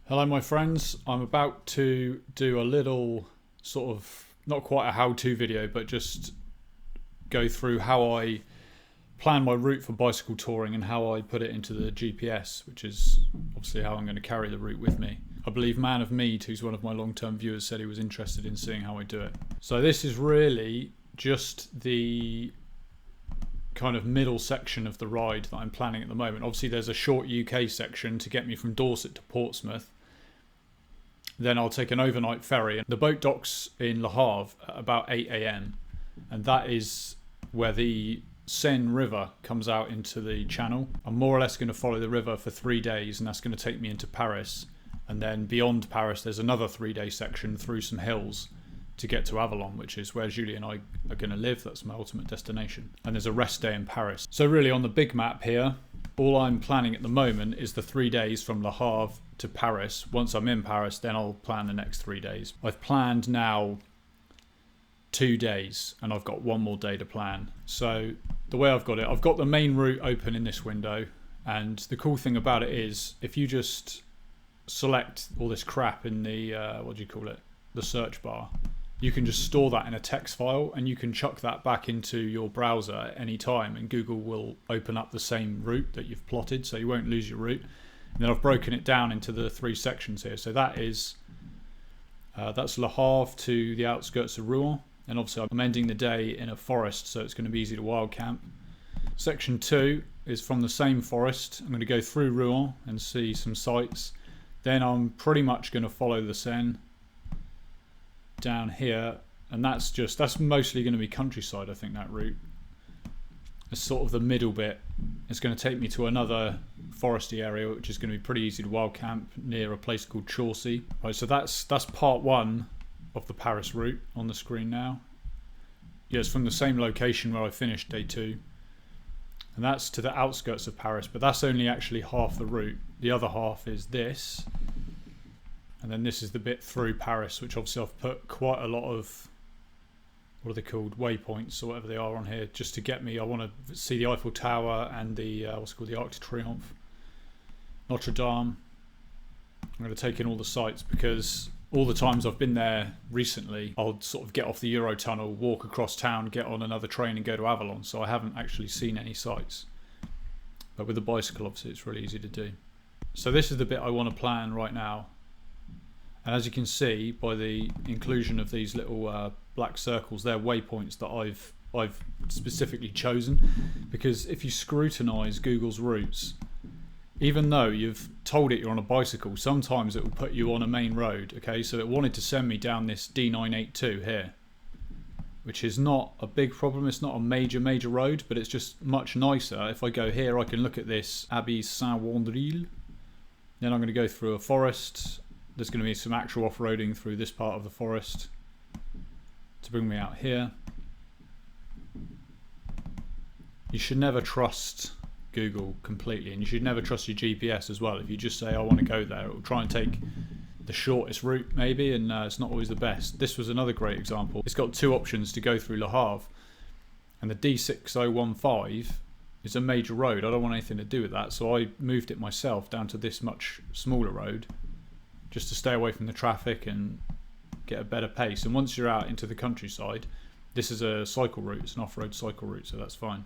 Hello my friends, I'm about to do a little sort of, not quite a how-to video, but just go through how I plan my route for bicycle touring and how I put it into the GPS, which is obviously how I'm going to carry the route with me. I believe Man of Mead, who's one of my long-term viewers, said he was interested in seeing how I do it. So this is really just the kind of middle section of the ride that I'm planning at the moment. Obviously there's a short UK section to get me from Dorset to Portsmouth. Then I'll take an overnight ferry. The boat docks in Le Havre at about 8 AM, and that is where the Seine River comes out into the channel. I'm more or less going to follow the river for 3 days, and that's going to take me into Paris. And then beyond Paris, there's another 3-day section through some hills to get to Avallon, which is where Julie and I are going to live. That's my ultimate destination. And there's a rest day in Paris. So really on the big map here, all I'm planning at the moment is the 3 days from Le Havre to Paris. Once I'm in Paris, then I'll plan the next 3 days. I've planned now 2 days, and I've got one more day to plan. So the way I've got it, I've got the main route open in this window, and the cool thing about it is if you just select all this crap in the the search bar, you can just store that in a text file, and you can chuck that back into your browser at any time, and Google will open up the same route that you've plotted, so you won't lose your route. And then I've broken it down into the 3 sections here. So that is that's Le Havre to the outskirts of Rouen, and obviously I'm ending the day in a forest, so it's going to be easy to wild camp. Section 2 is from the same forest. I'm going to go through Rouen and see some sights. Then I'm pretty much going to follow the Seine down here, and that's mostly going to be countryside. I think that route is sort of the middle bit. It's going to take me to another foresty area, which is going to be pretty easy to wild camp near a place called Chaucy. Right, so that's part 1 of the Paris route on the screen now. Yeah, it's from the same location where I finished day 2, and that's to the outskirts of Paris, but that's only actually half the route. The other half is this. And then this is the bit through Paris, which obviously I've put quite a lot of, what are they called, waypoints or whatever they are on here, just to get me. I want to see the Eiffel Tower and the what's called the Arc de Triomphe, Notre Dame. I'm going to take in all the sights, because all the times I've been there recently, I'll sort of get off the Eurotunnel, walk across town, get on another train and go to Avallon, so I haven't actually seen any sights. But with the bicycle, obviously it's really easy to do. So this is the bit I want to plan right now. And as you can see by the inclusion of these little black circles, they're waypoints that I've specifically chosen, because if you scrutinise Google's routes, even though you've told it you're on a bicycle, sometimes it will put you on a main road. Okay, so it wanted to send me down this D982 here, which is not a big problem. It's not a major road, but it's just much nicer. If I go here, I can look at this Abbey Saint-Wandrille. Then I'm going to go through a forest. There's going to be some actual off-roading through this part of the forest to bring me out here. You should never trust Google completely, and you should never trust your GPS as well. If you just say I want to go there, it will try and take the shortest route maybe, and it's not always the best. This was another great example. It's got 2 options to go through Le Havre, and the D6015 is a major road. I don't want anything to do with that, so I moved it myself down to this much smaller road, just to stay away from the traffic and get a better pace. And once you're out into the countryside, this is a cycle route. It's an off-road cycle route, so that's fine.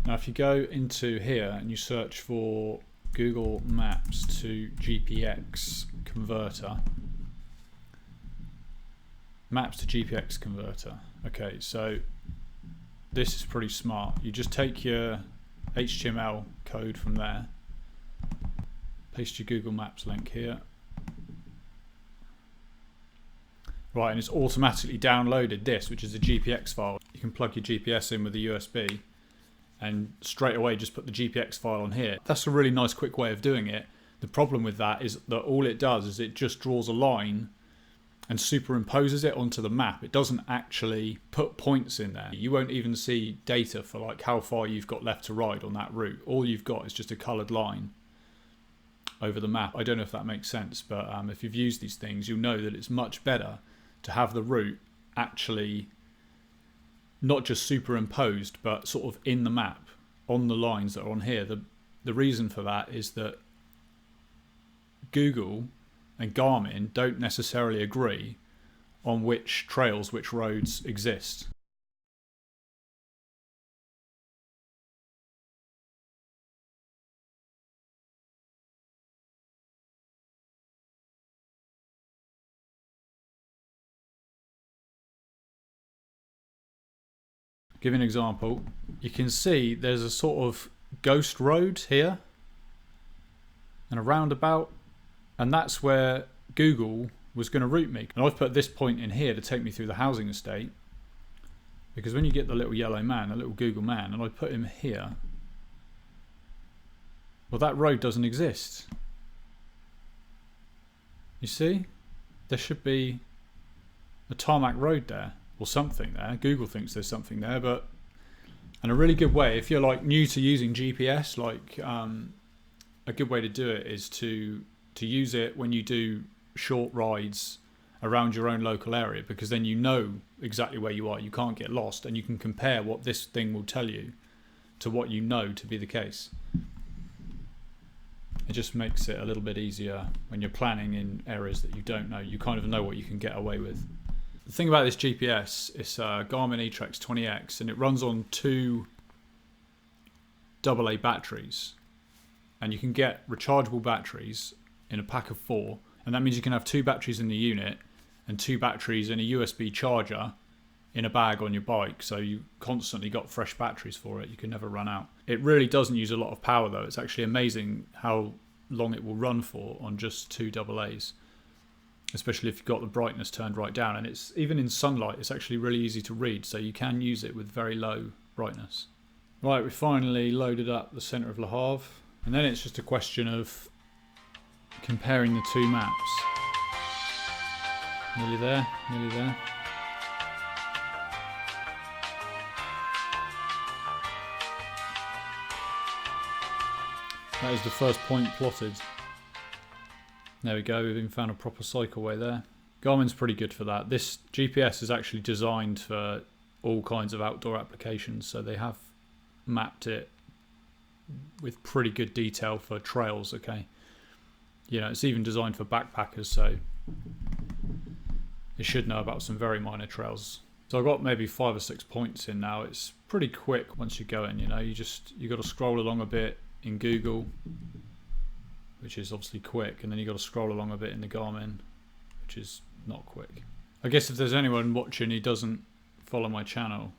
Now if you go into here and you search for Google Maps to GPX converter, maps to GPX converter. Okay, so this is pretty smart. You just take your HTML code from there, paste your Google Maps link here. Right, and it's automatically downloaded this, which is a GPX file. You can plug your GPS in with a USB and straight away just put the GPX file on here. That's a really nice quick way of doing it. The problem with that is that all it does is it just draws a line and superimposes it onto the map. It doesn't actually put points in there. You won't even see data for like how far you've got left to ride on that route. All you've got is just a coloured line over the map. I don't know if that makes sense, but if you've used these things, you'll know that it's much better to have the route actually not just superimposed, but sort of in the map. on the lines that are on here. The reason for that is that Google and Garmin don't necessarily agree on which trails, which roads exist. Give you an example. You can see there's a sort of ghost road here and a roundabout, and that's where Google was going to route me. And I've put this point in here to take me through the housing estate, because when you get the little yellow man, the little Google man, and I put him here, well, that road doesn't exist. You see? There should be a tarmac road there, or something there. Google thinks there's something there, but and a really good way, if you're like new to using GPS, like a good way to do it is to use it when you do short rides around your own local area, because then you know exactly where you are. You can't get lost, and you can compare what this thing will tell you to what you know to be the case. It just makes it a little bit easier when you're planning in areas that you don't know. You kind of know what you can get away with. The thing about this GPS, it's a Garmin eTrex 20X, and it runs on 2 AA batteries. And you can get rechargeable batteries in a pack of 4, and that means you can have 2 batteries in the unit and 2 batteries in a USB charger in a bag on your bike, so you constantly got fresh batteries for it. You can never run out. It really doesn't use a lot of power though. It's actually amazing how long it will run for on just 2 AA's, especially if you've got the brightness turned right down. And it's even in sunlight, it's actually really easy to read, so you can use it with very low brightness. Right, we finally loaded up the centre of Le Havre, and then it's just a question of comparing the 2 maps. Nearly there, nearly there. That is the first point plotted. There we go, we've even found a proper cycleway there. Garmin's pretty good for that. This GPS is actually designed for all kinds of outdoor applications, so they have mapped it with pretty good detail for trails, okay? You know, it's even designed for backpackers, so you should know about some very minor trails. So I've got maybe 5 or 6 points in now. It's pretty quick once you go in, you know, you got to scroll along a bit in Google, which is obviously quick, and then you got to scroll along a bit in the Garmin, which is not quick. I guess if there's anyone watching who doesn't follow my channel,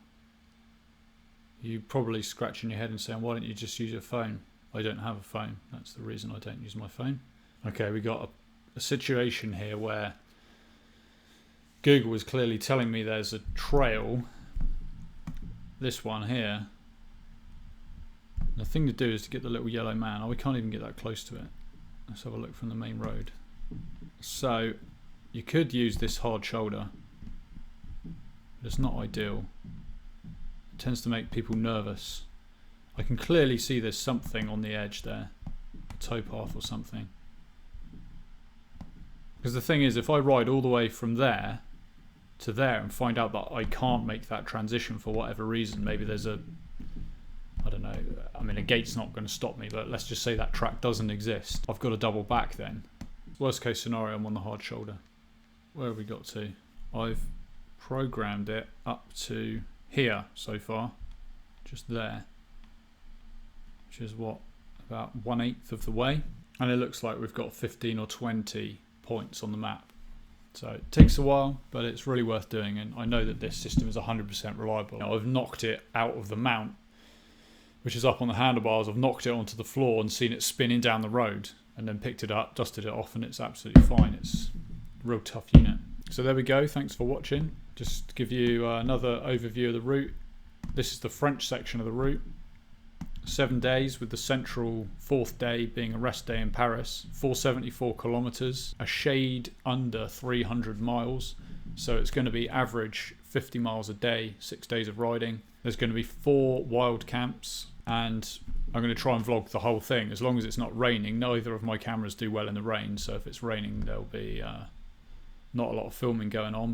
you're probably scratching your head and saying, why don't you just use your phone? I don't have a phone. That's the reason I don't use my phone. Okay, we got a situation here where Google is clearly telling me there's a trail, this one here. The thing to do is to get the little yellow man. Oh, we can't even get that close to it. Let's have a look from the main road. So you could use this hard shoulder, but it's not ideal. It tends to make people nervous. I can clearly see there's something on the edge there, a towpath or something. Because the thing is, if I ride all the way from there to there and find out that I can't make that transition for whatever reason, maybe there's a, I don't know, I mean a gate's not going to stop me, but let's just say that track doesn't exist. I've got to double back then. Worst case scenario, I'm on the hard shoulder. Where have we got to? I've programmed it up to here so far, just there, which is what, about 1/8 of the way, and it looks like we've got 15 or 20 points on the map. So it takes a while, but it's really worth doing, and I know that this system is 100% reliable. Now, I've knocked it out of the mount, which is up on the handlebars. I've knocked it onto the floor and seen it spinning down the road, and then picked it up, dusted it off, and it's absolutely fine. It's a real tough unit. So there we go, thanks for watching. Just to give you another overview of the route. This is the French section of the route. 7 days, with the central 4th day being a rest day in Paris. 474 kilometers, a shade under 300 miles. So it's going to be average 50 miles a day, 6 days of riding. There's going to be 4 wild camps, and I'm going to try and vlog the whole thing as long as it's not raining. Neither of my cameras do well in the rain, so if it's raining there'll be not a lot of filming going on.